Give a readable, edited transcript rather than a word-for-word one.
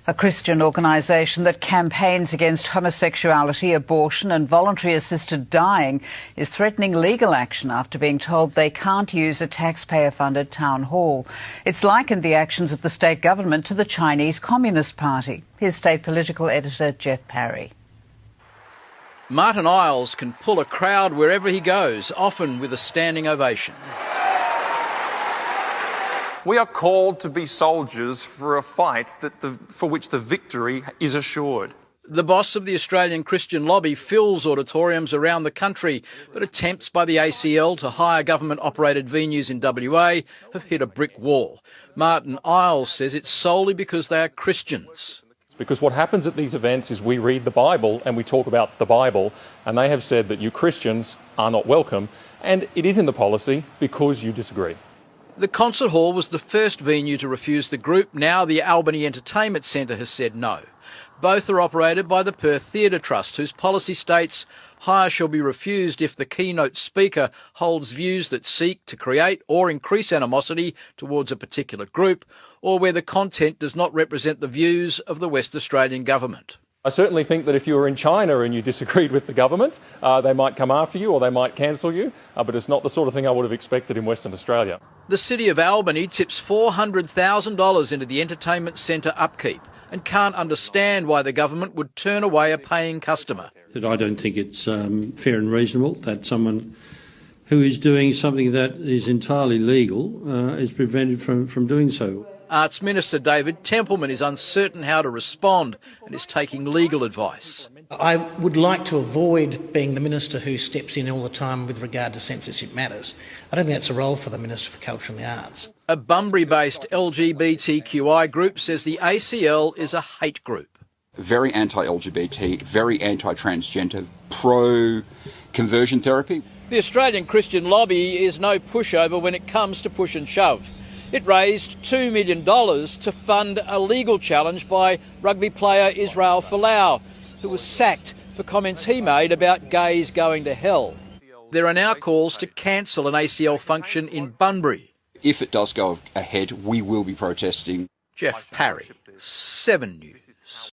A Christian organisation that campaigns against homosexuality, abortion and voluntary assisted dying is threatening legal action after being told they can't use a taxpayer-funded town hall. It's likened the actions of the state government to the Chinese Communist Party. Here's state political editor Jeff Parry. Martin Iles can pull a crowd wherever he goes, often with a standing ovation. We are called to be soldiers for a fight for which the victory is assured. The boss of the Australian Christian Lobby fills auditoriums around the country, but attempts by the ACL to hire government-operated venues in WA have hit a brick wall. Martin Iles says it's solely because they are Christians. Because what happens at these events is we read the Bible and we talk about the Bible, and they have said that you Christians are not welcome, and it is in the policy because you disagree. The concert hall was the first venue to refuse the group. Now the Albany Entertainment Centre has said no. Both are operated by the Perth Theatre Trust, whose policy states hire shall be refused if the keynote speaker holds views that seek to create or increase animosity towards a particular group, or where the content does not represent the views of the West Australian government. I certainly think that if you were in China and you disagreed with the government, they might come after you or they might cancel you, but it's not the sort of thing I would have expected in Western Australia. The City of Albany tips $400,000 into the entertainment centre upkeep and can't understand why the government would turn away a paying customer. I don't think it's fair and reasonable that someone who is doing something that is entirely legal is prevented from doing so. Arts Minister David Templeman is uncertain how to respond and is taking legal advice. I would like to avoid being the minister who steps in all the time with regard to censorship matters. I don't think that's a role for the Minister for Culture and the Arts. A Bunbury-based LGBTQI group says the ACL is a hate group. Very anti-LGBT, very anti-transgender, pro-conversion therapy. The Australian Christian Lobby is no pushover when it comes to push and shove. It raised $2 million to fund a legal challenge by rugby player Israel Folau, who was sacked for comments he made about gays going to hell. There are now calls to cancel an ACL function in Bunbury. If it does go ahead, we will be protesting. Jeff Parry, 7 News.